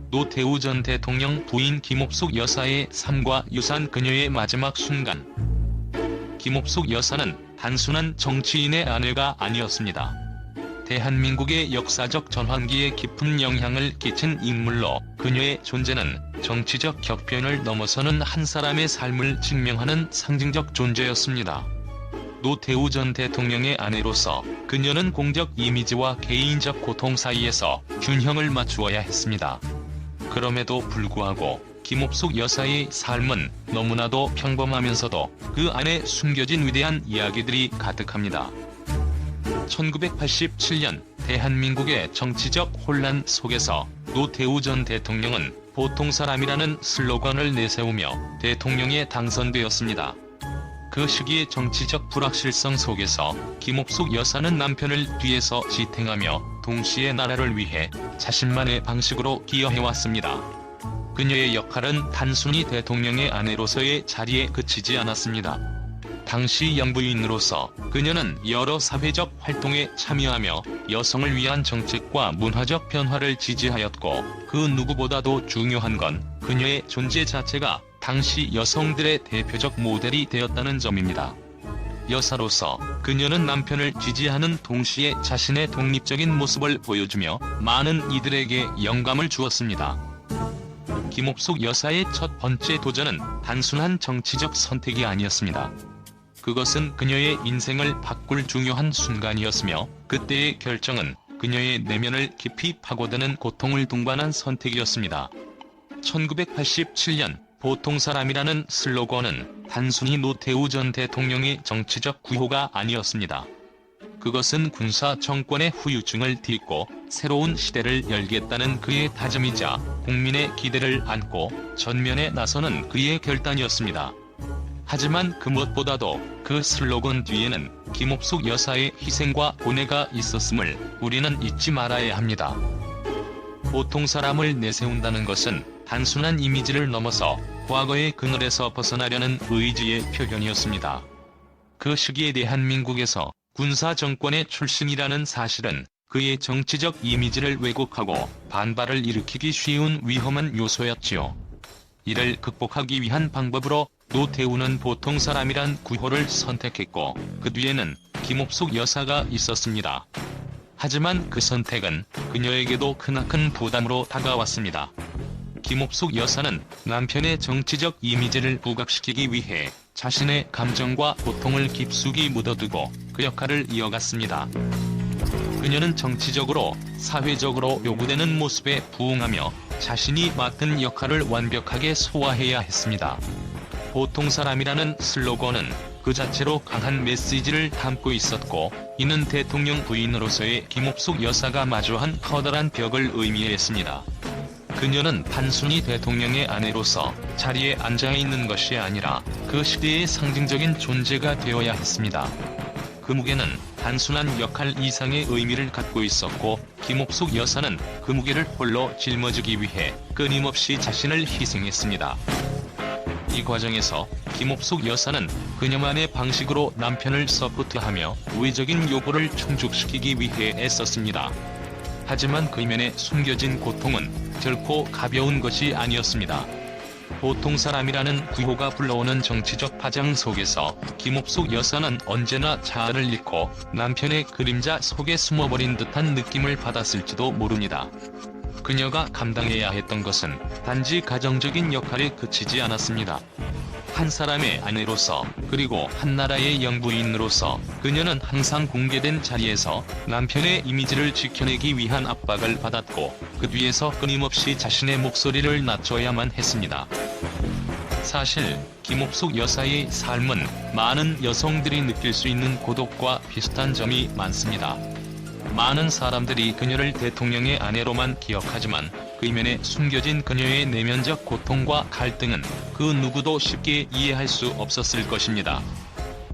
노태우 전 대통령 부인 김옥숙 여사의 삶과 유산 그녀의 마지막 순간. 김옥숙 여사는 단순한 정치인의 아내가 아니었습니다. 대한민국의 역사적 전환기에 깊은 영향을 끼친 인물로 그녀의 존재는 정치적 격변을 넘어서는 한 사람의 삶을 증명하는 상징적 존재였습니다. 노태우 전 대통령의 아내로서 그녀는 공적 이미지와 개인적 고통 사이에서 균형을 맞추어야 했습니다. 그럼에도 불구하고 김옥숙 여사의 삶은 너무나도 평범하면서도 그 안에 숨겨진 위대한 이야기들이 가득합니다. 1987년 대한민국의 정치적 혼란 속에서 노태우 전 대통령은 보통 사람이라는 슬로건을 내세우며 대통령에 당선되었습니다. 그 시기의 정치적 불확실성 속에서 김옥숙 여사는 남편을 뒤에서 지탱하며 동시에 나라를 위해 자신만의 방식으로 기여해왔습니다. 그녀의 역할은 단순히 대통령의 아내로서의 자리에 그치지 않았습니다. 당시 영부인으로서 그녀는 여러 사회적 활동에 참여하며 여성을 위한 정책과 문화적 변화를 지지하였고, 그 누구보다도 중요한 건 그녀의 존재 자체가 당시 여성들의 대표적 모델이 되었다는 점입니다. 여사로서 그녀는 남편을 지지하는 동시에 자신의 독립적인 모습을 보여주며 많은 이들에게 영감을 주었습니다. 김옥숙 여사의 첫 번째 도전은 단순한 정치적 선택이 아니었습니다. 그것은 그녀의 인생을 바꿀 중요한 순간이었으며, 그때의 결정은 그녀의 내면을 깊이 파고드는 고통을 동반한 선택이었습니다. 1987년 보통 사람이라는 슬로건은 단순히 노태우 전 대통령의 정치적 구호가 아니었습니다. 그것은 군사 정권의 후유증을 딛고 새로운 시대를 열겠다는 그의 다짐이자 국민의 기대를 안고 전면에 나서는 그의 결단이었습니다. 하지만 그 무엇보다도 그 슬로건 뒤에는 김옥숙 여사의 희생과 고뇌가 있었음을 우리는 잊지 말아야 합니다. 보통 사람을 내세운다는 것은 단순한 이미지를 넘어서 과거의 그늘에서 벗어나려는 의지의 표현이었습니다. 그 시기에 대한민국에서 군사 정권의 출신이라는 사실은 그의 정치적 이미지를 왜곡하고 반발을 일으키기 쉬운 위험한 요소였지요. 이를 극복하기 위한 방법으로 노태우는 보통 사람이란 구호를 선택했고, 그 뒤에는 김옥숙 여사가 있었습니다. 하지만 그 선택은 그녀에게도 크나큰 부담으로 다가왔습니다. 김옥숙 여사는 남편의 정치적 이미지를 부각시키기 위해 자신의 감정과 고통을 깊숙이 묻어두고 그 역할을 이어갔습니다. 그녀는 정치적으로, 사회적으로 요구되는 모습에 부응하며 자신이 맡은 역할을 완벽하게 소화해야 했습니다. 보통 사람이라는 슬로건은 그 자체로 강한 메시지를 담고 있었고, 이는 대통령 부인으로서의 김옥숙 여사가 마주한 커다란 벽을 의미했습니다. 그녀는 단순히 대통령의 아내로서 자리에 앉아있는 것이 아니라 그 시대의 상징적인 존재가 되어야 했습니다. 그 무게는 단순한 역할 이상의 의미를 갖고 있었고, 김옥숙 여사는 그 무게를 홀로 짊어지기 위해 끊임없이 자신을 희생했습니다. 이 과정에서 김옥숙 여사는 그녀만의 방식으로 남편을 서포트하며 우회적인 요구를 충족시키기 위해 애썼습니다. 하지만 그 이면에 숨겨진 고통은 결코 가벼운 것이 아니었습니다. 보통 사람이라는 구호가 불러오는 정치적 파장 속에서 김옥숙 여사는 언제나 자아를 잃고 남편의 그림자 속에 숨어버린 듯한 느낌을 받았을지도 모릅니다. 그녀가 감당해야 했던 것은 단지 가정적인 역할에 그치지 않았습니다. 한 사람의 아내로서, 그리고 한 나라의 영부인으로서 그녀는 항상 공개된 자리에서 남편의 이미지를 지켜내기 위한 압박을 받았고, 그 뒤에서 끊임없이 자신의 목소리를 낮춰야만 했습니다. 사실 김옥숙 여사의 삶은 많은 여성들이 느낄 수 있는 고독과 비슷한 점이 많습니다. 많은 사람들이 그녀를 대통령의 아내로만 기억하지만 그 이면에 숨겨진 그녀의 내면적 고통과 갈등은 그 누구도 쉽게 이해할 수 없었을 것입니다.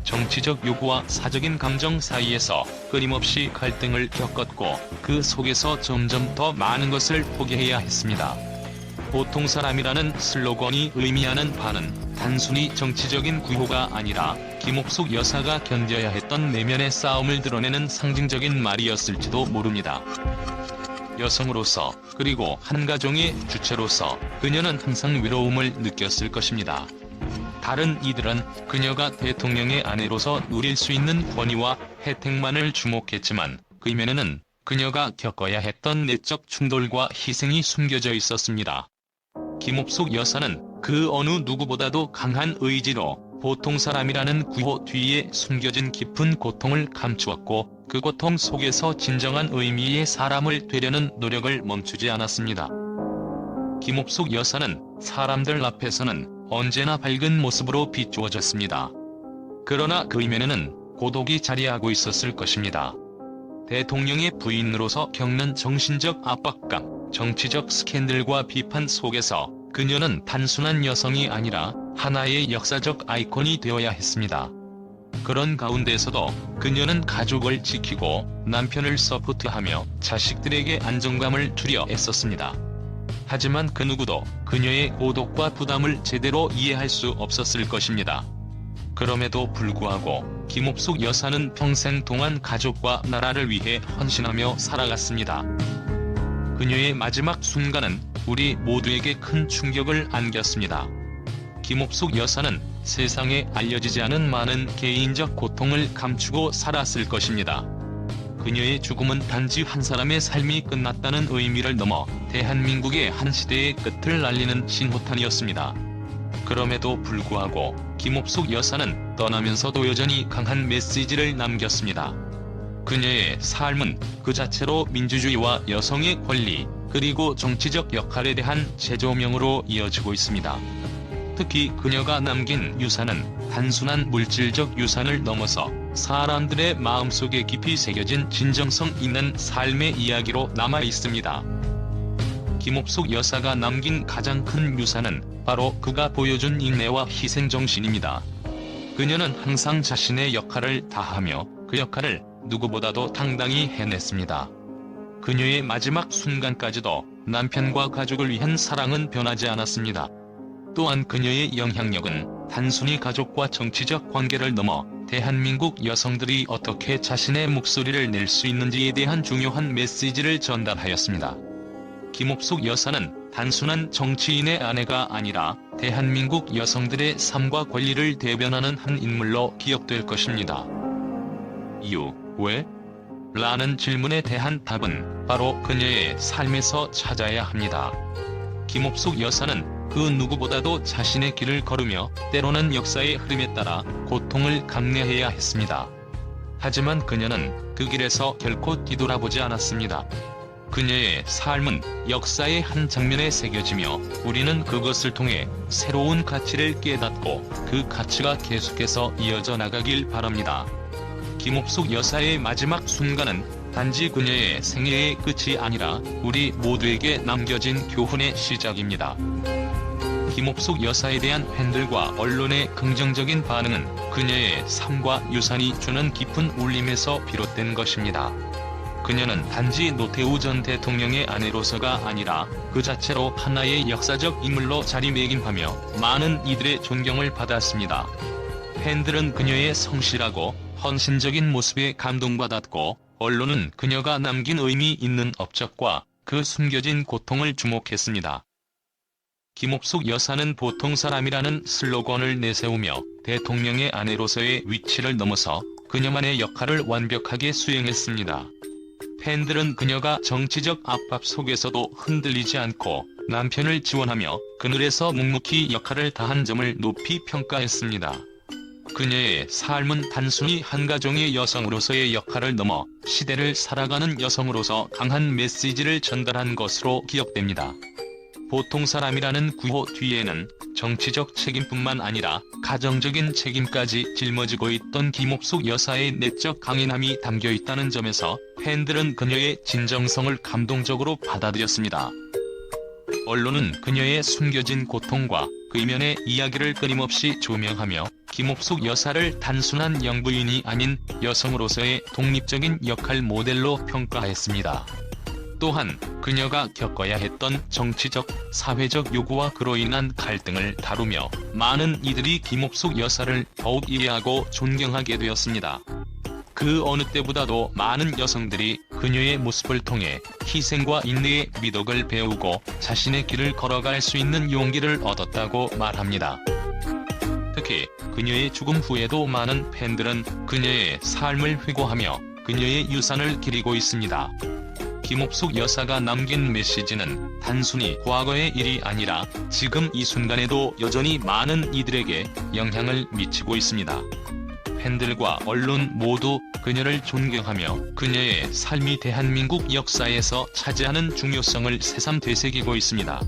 정치적 요구와 사적인 감정 사이에서 끊임없이 갈등을 겪었고, 그 속에서 점점 더 많은 것을 포기해야 했습니다. 보통 사람이라는 슬로건이 의미하는 바는 단순히 정치적인 구호가 아니라 김옥숙 여사가 견뎌야 했던 내면의 싸움을 드러내는 상징적인 말이었을지도 모릅니다. 여성으로서 그리고 한 가정의 주체로서 그녀는 항상 외로움을 느꼈을 것입니다. 다른 이들은 그녀가 대통령의 아내로서 누릴 수 있는 권위와 혜택만을 주목했지만 그 이면에는 그녀가 겪어야 했던 내적 충돌과 희생이 숨겨져 있었습니다. 김옥숙 여사는 그 어느 누구보다도 강한 의지로 보통 사람이라는 구호 뒤에 숨겨진 깊은 고통을 감추었고 그 고통 속에서 진정한 의미의 사람을 되려는 노력을 멈추지 않았습니다. 김옥숙 여사는 사람들 앞에서는 언제나 밝은 모습으로 비추어졌습니다. 그러나 그 이면에는 고독이 자리하고 있었을 것입니다. 대통령의 부인으로서 겪는 정신적 압박감, 정치적 스캔들과 비판 속에서 그녀는 단순한 여성이 아니라 하나의 역사적 아이콘이 되어야 했습니다. 그런 가운데서도 그녀는 가족을 지키고 남편을 서포트하며 자식들에게 안정감을 주려 애썼습니다. 하지만 그 누구도 그녀의 고독과 부담을 제대로 이해할 수 없었을 것입니다. 그럼에도 불구하고 김옥숙 여사는 평생 동안 가족과 나라를 위해 헌신하며 살아갔습니다. 그녀의 마지막 순간은 우리 모두에게 큰 충격을 안겼습니다. 김옥숙 여사는 세상에 알려지지 않은 많은 개인적 고통을 감추고 살았을 것입니다. 그녀의 죽음은 단지 한 사람의 삶이 끝났다는 의미를 넘어 대한민국의 한 시대의 끝을 알리는 신호탄이었습니다. 그럼에도 불구하고 김옥숙 여사는 떠나면서도 여전히 강한 메시지를 남겼습니다. 그녀의 삶은 그 자체로 민주주의와 여성의 권리, 그리고 정치적 역할에 대한 재조명으로 이어지고 있습니다. 특히 그녀가 남긴 유산은 단순한 물질적 유산을 넘어서 사람들의 마음속에 깊이 새겨진 진정성 있는 삶의 이야기로 남아 있습니다. 김옥숙 여사가 남긴 가장 큰 유산은 바로 그가 보여준 인내와 희생정신입니다. 그녀는 항상 자신의 역할을 다하며 그 역할을 누구보다도 당당히 해냈습니다. 그녀의 마지막 순간까지도 남편과 가족을 위한 사랑은 변하지 않았습니다. 또한 그녀의 영향력은 단순히 가족과 정치적 관계를 넘어 대한민국 여성들이 어떻게 자신의 목소리를 낼 수 있는지에 대한 중요한 메시지를 전달하였습니다. 김옥숙 여사는 단순한 정치인의 아내가 아니라 대한민국 여성들의 삶과 권리를 대변하는 한 인물로 기억될 것입니다. 이유, 왜? 라는 질문에 대한 답은 바로 그녀의 삶에서 찾아야 합니다. 김옥숙 여사는 그 누구보다도 자신의 길을 걸으며 때로는 역사의 흐름에 따라 고통을 감내해야 했습니다. 하지만 그녀는 그 길에서 결코 뒤돌아보지 않았습니다. 그녀의 삶은 역사의 한 장면에 새겨지며 우리는 그것을 통해 새로운 가치를 깨닫고 그 가치가 계속해서 이어져 나가길 바랍니다. 김옥숙 여사의 마지막 순간은 단지 그녀의 생애의 끝이 아니라 우리 모두에게 남겨진 교훈의 시작입니다. 김옥숙 여사에 대한 팬들과 언론의 긍정적인 반응은 그녀의 삶과 유산이 주는 깊은 울림에서 비롯된 것입니다. 그녀는 단지 노태우 전 대통령의 아내로서가 아니라 그 자체로 하나의 역사적 인물로 자리매김하며 많은 이들의 존경을 받았습니다. 팬들은 그녀의 성실하고 헌신적인 모습에 감동받았고 언론은 그녀가 남긴 의미 있는 업적과 그 숨겨진 고통을 주목했습니다. 김옥숙 여사는 보통 사람이라는 슬로건을 내세우며 대통령의 아내로서의 위치를 넘어서 그녀만의 역할을 완벽하게 수행했습니다. 팬들은 그녀가 정치적 압박 속에서도 흔들리지 않고 남편을 지원하며 그늘에서 묵묵히 역할을 다한 점을 높이 평가했습니다. 그녀의 삶은 단순히 한 가정의 여성으로서의 역할을 넘어 시대를 살아가는 여성으로서 강한 메시지를 전달한 것으로 기억됩니다. 보통 사람이라는 구호 뒤에는 정치적 책임뿐만 아니라 가정적인 책임까지 짊어지고 있던 김옥숙 여사의 내적 강인함이 담겨 있다는 점에서 팬들은 그녀의 진정성을 감동적으로 받아들였습니다. 언론은 그녀의 숨겨진 고통과 그 이면의 이야기를 끊임없이 조명하며 김옥숙 여사를 단순한 영부인이 아닌 여성으로서의 독립적인 역할 모델로 평가했습니다. 또한 그녀가 겪어야 했던 정치적, 사회적 요구와 그로 인한 갈등을 다루며 많은 이들이 김옥숙 여사를 더욱 이해하고 존경하게 되었습니다. 그 어느 때보다도 많은 여성들이 그녀의 모습을 통해 희생과 인내의 미덕을 배우고 자신의 길을 걸어갈 수 있는 용기를 얻었다고 말합니다. 특히 그녀의 죽음 후에도 많은 팬들은 그녀의 삶을 회고하며 그녀의 유산을 기리고 있습니다. 김옥숙 여사가 남긴 메시지는 단순히 과거의 일이 아니라 지금 이 순간에도 여전히 많은 이들에게 영향을 미치고 있습니다. 팬들과 언론 모두 그녀를 존경하며 그녀의 삶이 대한민국 역사에서 차지하는 중요성을 새삼 되새기고 있습니다.